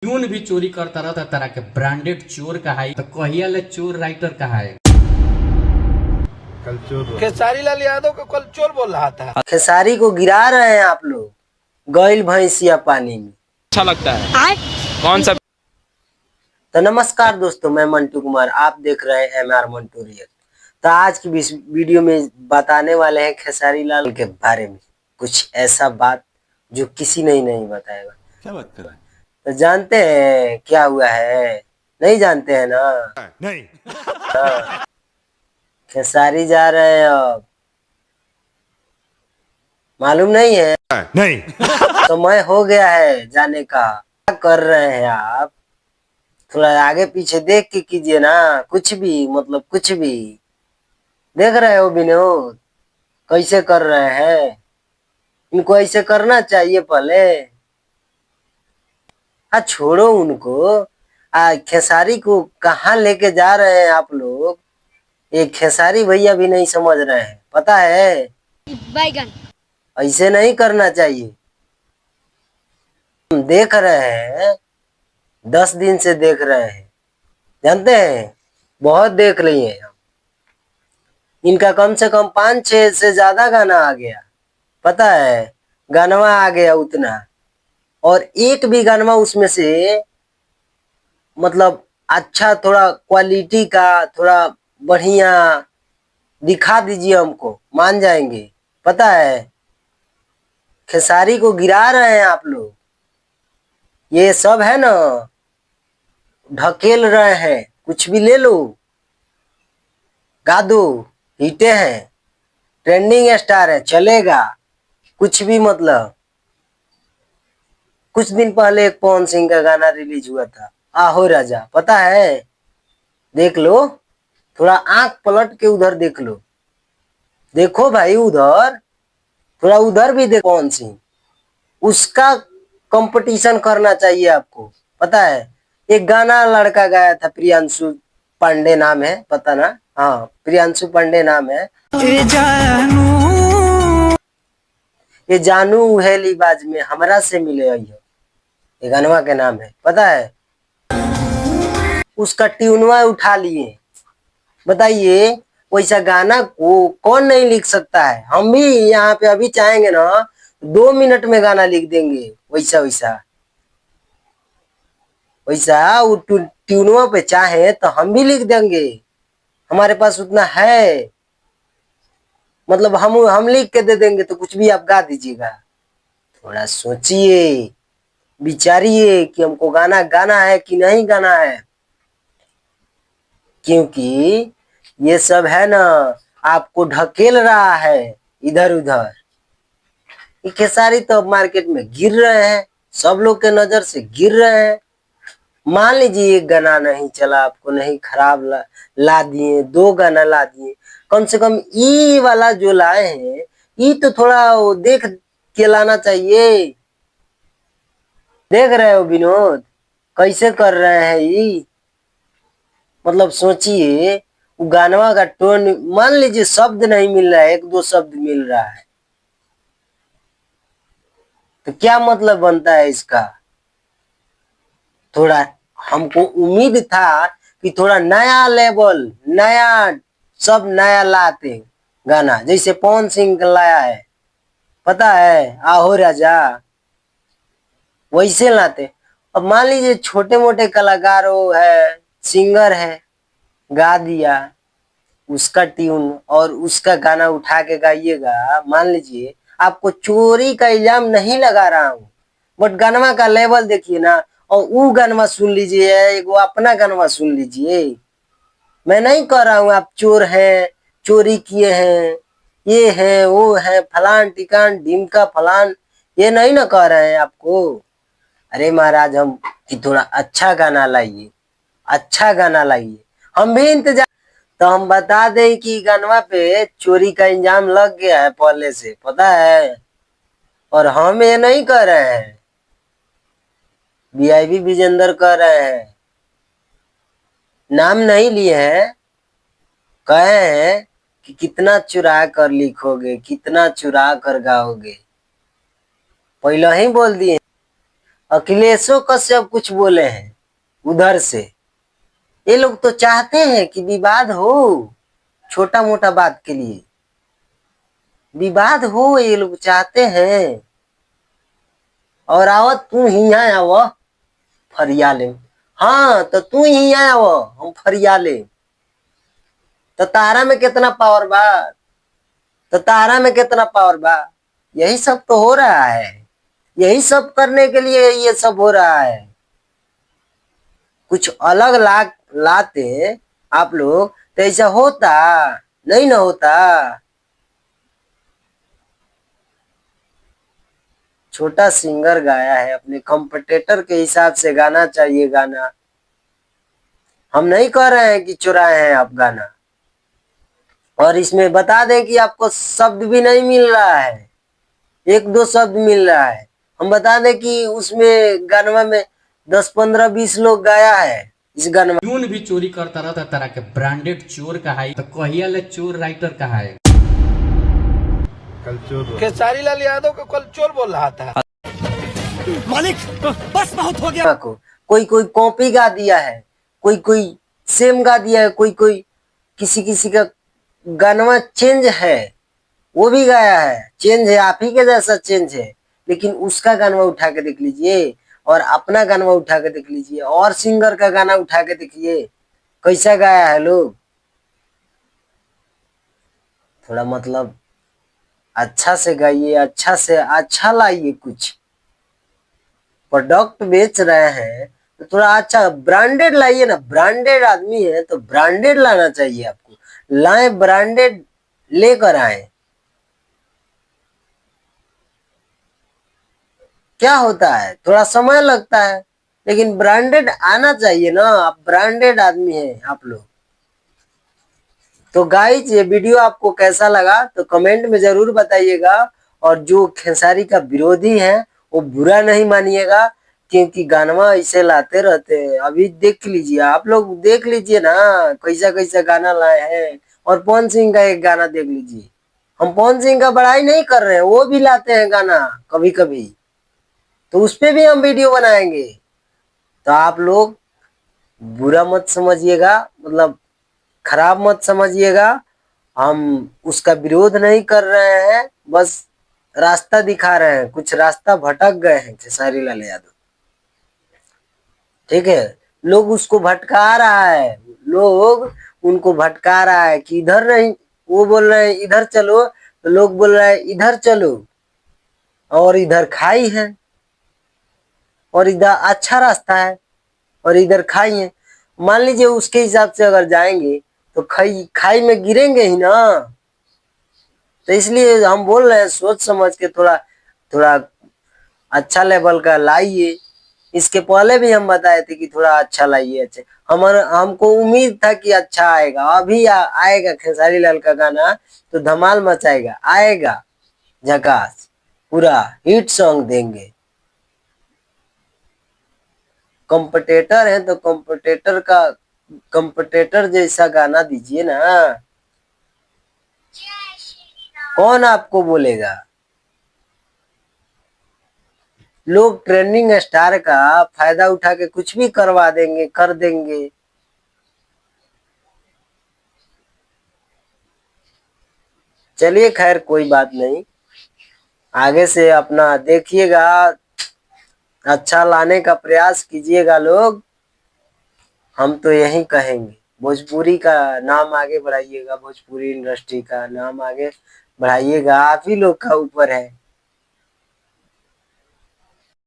Tune भी चोरी करता रहता तरह के ब्रांडेड चोर कहाई तो कहिया ले चोर राइटर कहाई। कल चोर खेसारी लाल यादव को कल चोर बोल रहा था। खेसारी को गिरा रहे हैं आप लोग, गैल भैंसिया पानी में। अच्छा लगता है कौन सा। तो नमस्कार दोस्तों, मैं मंटू कुमार, आप देख रहे हैं MR मंटू रिएक्ट। तो आज की वीडियो में बताने वाले हैं खेसारी लाल के बारे में कुछ ऐसा बात जो किसी ने ही नहीं बताएगा। क्या बात कर रहे हैं? तो जानते हैं क्या हुआ है? नहीं जानते हैं ना? नहीं। हाँ, खेसारी जा रहे हैं अब, मालूम नहीं है? नहीं। समय हो गया है जाने का। क्या कर रहे हैं आप? थोड़ा आगे पीछे देख के कीजिए ना, कुछ भी मतलब कुछ भी। देख रहे हो विनोद कैसे कर रहे हैं? इनको ऐसे करना चाहिए पहले। छोड़ो उनको। खेसारी को कहाँ लेके जा रहे हैं आप लोग? ये खेसारी भैया भी नहीं समझ रहे हैं, पता है? बैगन ऐसे नहीं करना चाहिए। हम देख रहे हैं, 10 दिन से देख रहे हैं, जानते हैं, बहुत देख रही हैं हम। इनका कम से कम 5-6 से ज्यादा गाना आ गया, पता है? गानवा आ गया उतना, और एक भी गानवा उसमें से मतलब अच्छा, थोड़ा क्वालिटी का, थोड़ा बढ़िया दिखा दीजिए हमको, मान जाएंगे। पता है, खेसारी को गिरा रहे हैं आप लोग। ये सब है ना, ढकेल रहे हैं। कुछ भी ले लो, गा दो, हिटे हैं, ट्रेंडिंग स्टार है, चलेगा कुछ भी। मतलब कुछ दिन पहले एक पवन सिंह का गाना रिलीज हुआ था, आहो राजा, पता है? देख लो, थोड़ा आंख पलट के उधर देख लो। देखो भाई उधर, थोड़ा उधर भी देखो। पवन सिंह, उसका कंपटीशन करना चाहिए आपको, पता है? एक गाना लड़का गाया था, प्रियांशु पांडे नाम है, पता ना? हाँ, प्रियांशु पांडे नाम है। ये जानू उहेली बाज में हमरा से मिले आइयो, ये गानवा के नाम है, पता है? उसका ट्यूनवा उठा लिए। बताइए, वैसा गाना को कौन नहीं लिख सकता है? हम भी यहाँ पे अभी चाहेंगे ना, 2 मिनट में गाना लिख देंगे वैसा वैसा वैसा। वो ट्यूनवा पे चाहे तो हम भी लिख देंगे, हमारे पास उतना है। मतलब हम लिख के दे देंगे तो कुछ भी आप गा दीजिएगा। थोड़ा सोचिए, विचारिए कि हमको गाना गाना है कि नहीं गाना है, क्योंकि ये सब है ना, आपको ढकेल रहा है इधर उधर। ये खेसारी तो मार्केट में गिर रहे हैं, सब लोग के नजर से गिर रहे हैं। मान लीजिए एक गाना नहीं चला, आपको नहीं, खराब ला दिए, 2 गाना ला दिए, कम से कम ई वाला जो लाए हैं, ई तो थोड़ा वो देख के लाना चाहिए। देख रहे हो विनोद कैसे कर रहे हैं ई? मतलब सोचिए, वो गानवा का टोन, मान लीजिए शब्द नहीं मिल रहा है, 1-2 शब्द मिल रहा है, तो क्या मतलब बनता है इसका? थोड़ा हमको उम्मीद था कि थोड़ा नया लेवल, नया, सब नया लाते गाना, जैसे पवन सिंह का लाया है, पता है? आहो राजा, वैसे लाते। अब मान लीजिए छोटे मोटे कलाकारों है, सिंगर है, गा दिया उसका ट्यून और उसका गाना उठा के गाइएगा। मान लीजिए, आपको चोरी का इल्जाम नहीं लगा रहा हूँ, बट गानवा का लेवल देखिए ना, और वो गानवा सुन लीजिए, एगो अपना गानवा सुन लीजिए। मैं नहीं कह रहा हूँ आप चोर हैं, चोरी किए हैं, ये है वो है, फलान टिकान ढिमका फलान, ये नहीं ना कह रहे हैं आपको। अरे महाराज, हम कि थोड़ा अच्छा गाना लाइए, अच्छा गाना लाइए, हम भी इंतजार। तो हम बता दें कि गानवा पे चोरी का इल्जाम लग गया है पहले से, पता है? और हम ये नहीं कर रहे हैं, वीआईपी विजेंदर कर रहे हैं, नाम नहीं लिए हैं, कहे हैं कि कितना चुरा कर लिखोगे, कितना चुरा कर गाओगे, पहले ही बोल दिए। अखिलेशो कश्यप कुछ बोले हैं उधर से। ये लोग तो चाहते हैं कि विवाद हो, छोटा मोटा बात के लिए विवाद हो, ये लोग चाहते हैं। और आवत तू ही आव फरियाले, हाँ तो तू ही आव, हम फरियाले। तो तारा में कितना पावर बा, तो तारा में कितना पावर बा। यही सब तो हो रहा है, यही सब करने के लिए ये सब हो रहा है। कुछ अलग लाते आप लोग तो ऐसा होता नहीं ना होता। छोटा सिंगर गाया है, अपने कॉम्पिटिटर के हिसाब से गाना चाहिए गाना। हम नहीं कह रहे हैं कि चुराए हैं आप गाना। और इसमें बता दें कि आपको शब्द भी नहीं मिल रहा है, एक दो शब्द मिल रहा है। हम बता दें कि उसमें गानवा में 10 15 20 लोग गाया है इस गानवा। ट्यून भी चोरी करता रहता तरह के ब्रांडेड चोर कहाई तो कहिया ले चोर राइटर कहाई। कल चोर हुआ। खेसारी लाल यादव को कल चोर बोल रहा था। को कोई कोई कॉपी गा दिया है, कोई कोई सेम गा दिया है, कोई कोई किसी किसी का गानवा चेंज है, वो भी गाया है, चेंज है, आप ही के जैसा चेंज है। लेकिन उसका गानवा उठा के देख लीजिए और अपना गानवा उठा के देख लीजिए और सिंगर का गाना उठा के देखिए कैसा गाया है लोग। थोड़ा मतलब अच्छा से गाइए, अच्छा से अच्छा लाइए। कुछ प्रोडक्ट बेच रहे हैं तो थोड़ा अच्छा ब्रांडेड लाइए ना। ब्रांडेड आदमी है तो ब्रांडेड लाना चाहिए आपको। लाए ब्रांडेड लेकर आए। क्या होता है, थोड़ा समय लगता है लेकिन ब्रांडेड आना चाहिए ना। आप ब्रांडेड आदमी हैं आप लोग। तो गाइज ये वीडियो आपको कैसा लगा तो कमेंट में जरूर बताइएगा। और जो खेसारी का विरोधी है वो बुरा नहीं मानिएगा, क्योंकि गानवा ऐसे लाते रहते हैं। अभी देख लीजिए, आप लोग देख लीजिए ना कैसा कैसा गाना लाए हैं। और पवन सिंह का एक गाना देख लीजिए। हम पवन सिंह का बड़ाई नहीं कर रहे हैं, वो भी लाते हैं गाना कभी कभी, तो उस पे भी हम वीडियो बनाएंगे। तो आप लोग बुरा मत समझिएगा, मतलब खराब मत समझिएगा। हम उसका विरोध नहीं कर रहे हैं, बस रास्ता दिखा रहे हैं। कुछ रास्ता भटक गए हैं खेसारी लाल यादव, ठीक है। लोग उसको भटका रहा है, लोग उनको भटका रहा है कि इधर नहीं, वो बोल रहे हैं इधर चलो, तो लोग बोल रहे हैं इधर चलो। और इधर खाई है और इधर अच्छा रास्ता है और इधर खाई है। मान लीजिए उसके हिसाब से अगर जाएंगे तो खाई में गिरेंगे ही ना। तो इसलिए हम बोल रहे हैं सोच समझ के थोड़ा थोड़ा अच्छा लेवल का लाइए। इसके पहले भी हम बताए थे कि थोड़ा अच्छा लाइए। अच्छे हमको उम्मीद था कि अच्छा आएगा। अभी आएगा खेसारी लाल का गाना तो धमाल मचाएगा, आएगा झकास, पूरा हिट सॉन्ग देंगे। कॉम्पिटिटर है तो कॉम्पिटिटर जैसा गाना दीजिए ना। कौन आपको बोलेगा। लोग ट्रेंडिंग स्टार का फायदा उठा के कुछ भी करवा देंगे, कर देंगे। चलिए खैर कोई बात नहीं, आगे से अपना देखिएगा, अच्छा लाने का प्रयास कीजिएगा लोग। हम तो यही कहेंगे, भोजपुरी का नाम आगे बढ़ाइएगा, भोजपुरी इंडस्ट्री का नाम आगे बढ़ाइएगा। आप ही लोग का ऊपर है।